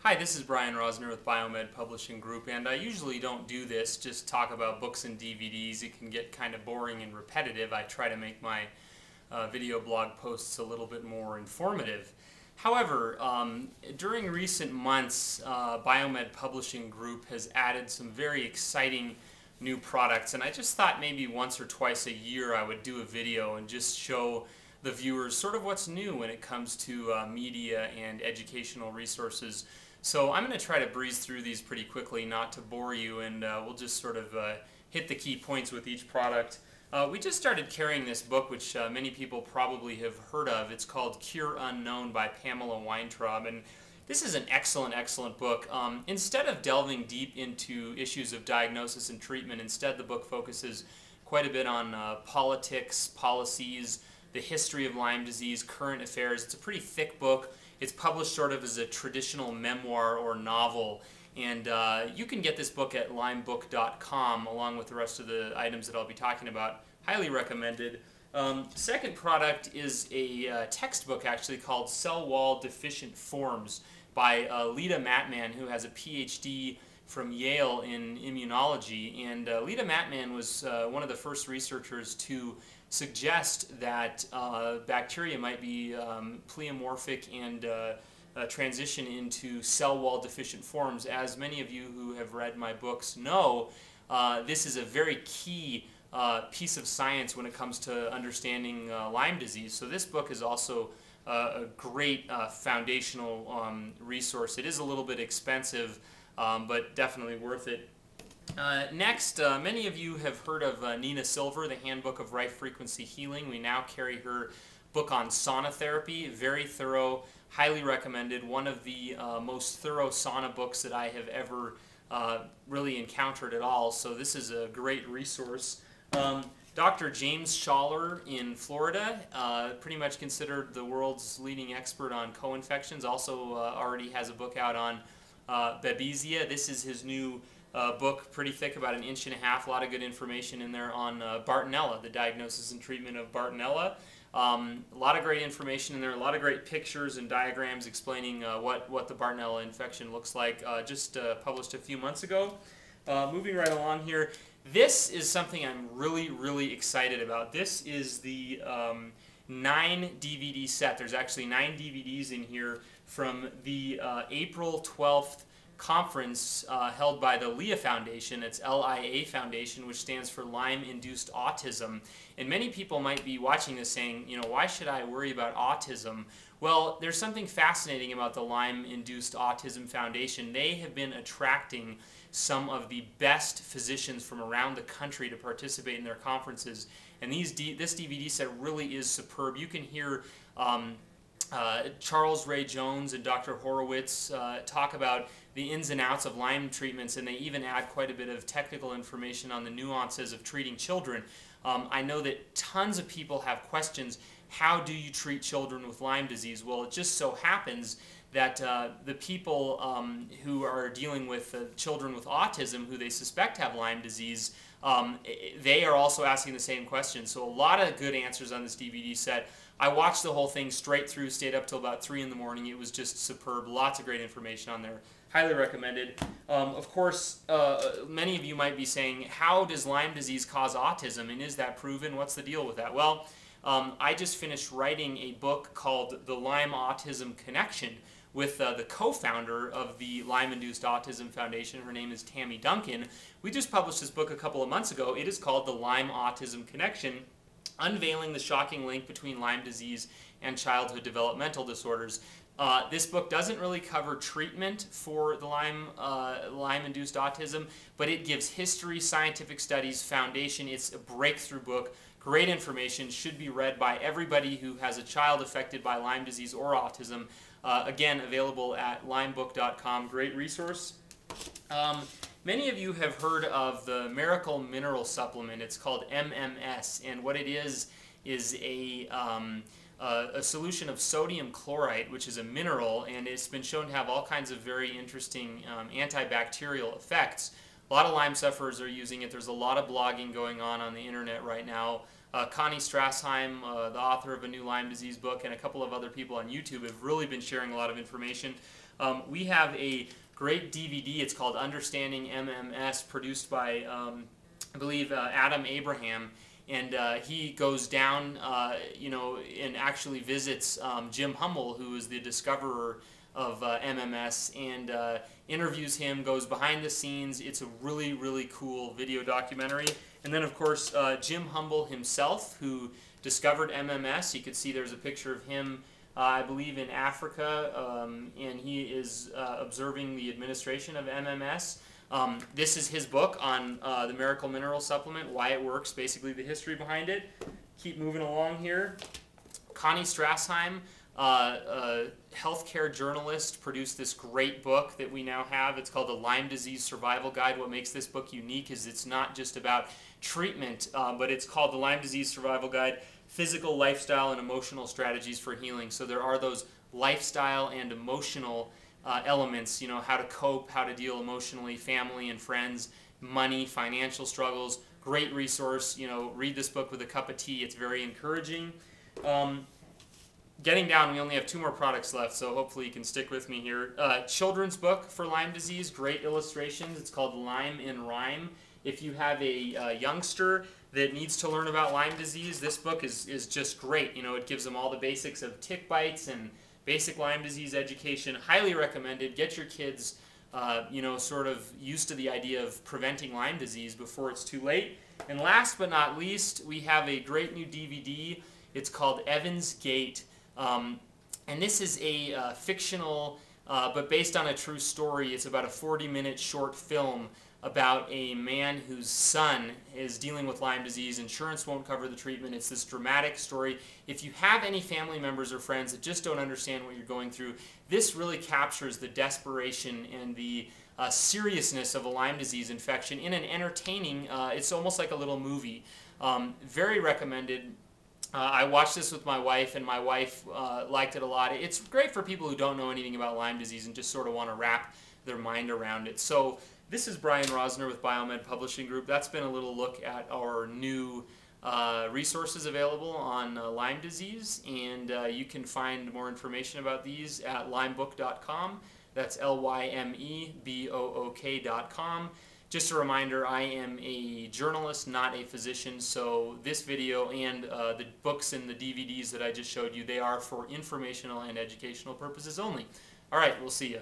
Hi, this is Brian Rosner with Biomed Publishing Group, and I usually don't do this, just talk about books and DVDs. It can get kind of boring and repetitive. I try to make my video blog posts a little bit more informative. However, during recent months, Biomed Publishing Group has added some very exciting new products, and I just thought maybe once or twice a year I would do a video and just show the viewers sort of what's new when it comes to media and educational resources. So I'm going to try to breeze through these pretty quickly, not to bore you, and we'll just sort of hit the key points with each product. We just started carrying this book, which many people probably have heard of. It's called Cure Unknown by Pamela Weintraub, and this is an excellent, excellent book. Instead of delving deep into issues of diagnosis and treatment, instead the book focuses quite a bit on politics, policies, the history of Lyme disease, current affairs. It's a pretty thick book. It's published sort of as a traditional memoir or novel, and you can get this book at limebook.com along with the rest of the items that I'll be talking about. Highly recommended. Second product is a textbook actually called Cell Wall Deficient Forms by Lita Matman, who has a PhD from Yale in immunology, and Lita Matman was one of the first researchers to suggest that bacteria might be pleomorphic and transition into cell wall deficient forms. As many of you who have read my books know, this is a very key piece of science when it comes to understanding Lyme disease. So this book is also a great foundational resource. It is a little bit expensive, but definitely worth it. Next, many of you have heard of Nina Silver, the Handbook of Right Frequency Healing. We now carry her book on sauna therapy. Very thorough, highly recommended. One of the most thorough sauna books that I have ever really encountered at all. So this is a great resource. Dr. James Schwartz in Florida, pretty much considered the world's leading expert on co-infections, also already has a book out on Babesia. This is his new book, pretty thick, about 1.5 inches. A lot of good information in there on Bartonella, the diagnosis and treatment of Bartonella. A lot of great information in there, a lot of great pictures and diagrams explaining what the Bartonella infection looks like, just published a few months ago. Moving right along here, this is something I'm really, really excited about. This is the 9 DVD set. There's actually 9 DVDs in here from the April 12th conference held by the LIA Foundation. It's LIA Foundation, which stands for Lyme-Induced Autism. And many people might be watching this saying, you know, why should I worry about autism? Well, there's something fascinating about the Lyme-Induced Autism Foundation. They have been attracting some of the best physicians from around the country to participate in their conferences. And this DVD set really is superb. You can hear Charles Ray Jones and Dr. Horowitz talk about the ins and outs of Lyme treatments, and they even add quite a bit of technical information on the nuances of treating children. I know that tons of people have questions. How do you treat children with Lyme disease? Well, it just so happens that the people who are dealing with children with autism who they suspect have Lyme disease, they are also asking the same question. So a lot of good answers on this DVD set. I watched the whole thing straight through, stayed up till about 3 in the morning. It was just superb. Lots of great information on there. Highly recommended. Of course, many of you might be saying, how does Lyme disease cause autism, and is that proven? What's the deal with that? Well, I just finished writing a book called The Lyme Autism Connection with the co-founder of the Lyme-Induced Autism Foundation. Her name is Tammy Duncan. We just published this book a couple of months ago. It is called The Lyme Autism Connection, unveiling the shocking link between Lyme disease and childhood developmental disorders. This book doesn't really cover treatment for the Lyme-induced autism, but it gives history, scientific studies, foundation. It's a breakthrough book. Great information, should be read by everybody who has a child affected by Lyme disease or autism. Again, available at limebook.com. Great resource. Many of you have heard of the Miracle Mineral Supplement. It's called MMS, and what it is a solution of sodium chloride, which is a mineral, and it's been shown to have all kinds of very interesting antibacterial effects. A lot of Lyme sufferers are using it. There's a lot of blogging going on the internet right now. Connie Strauss, the author of a new Lyme disease book, and a couple of other people on YouTube have really been sharing a lot of information. We have a great DVD. It's called Understanding MMS, produced by, I believe, Adam Abraham. And he goes down, and actually visits Jim Hummel, who is the discoverer of MMS, and interviews him, goes behind the scenes. It's a really, really cool video documentary. And then, of course, Jim Hummel himself, who discovered MMS. You could see there's a picture of him, I believe, in Africa, and he is observing the administration of MMS. This is his book on the Miracle Mineral Supplement, why it works, basically the history behind it. Keep moving along here. Connie Strauss, a healthcare journalist, produced this great book that we now have. It's called The Lyme Disease Survival Guide. What makes this book unique is it's not just about treatment, but it's called The Lyme Disease Survival Guide, Physical, Lifestyle, and Emotional Strategies for Healing. So there are those lifestyle and emotional elements, how to cope, how to deal emotionally, family and friends, money, financial struggles. Great resource. Read this book with a cup of tea. It's very encouraging. Getting down, we only have 2 more products left, so hopefully you can stick with me here. Children's book for Lyme disease, great illustrations. It's called Lyme in Rhyme. If you have a youngster that needs to learn about Lyme disease, this book is just great. It gives them all the basics of tick bites and basic Lyme disease education. Highly recommended. Get your kids, sort of used to the idea of preventing Lyme disease before it's too late. And last but not least, we have a great new DVD. It's called Evan's Gate. And this is a fictional, but based on a true story. It's about a 40-minute short film about a man whose son is dealing with Lyme disease. Insurance won't cover the treatment. It's this dramatic story. If you have any family members or friends that just don't understand what you're going through, this really captures the desperation and the seriousness of a Lyme disease infection in an entertaining, it's almost like a little movie. Very recommended. I watched this with my wife, and my wife liked it a lot. It's great for people who don't know anything about Lyme disease and just sort of want to wrap their mind around it. So this is Brian Rosner with Biomed Publishing Group. That's been a little look at our new resources available on Lyme disease, and you can find more information about these at lymebook.com. That's LYMEBOOK.com. Just a reminder, I am a journalist, not a physician, so this video and the books and the DVDs that I just showed you, they are for informational and educational purposes only. All right, we'll see you.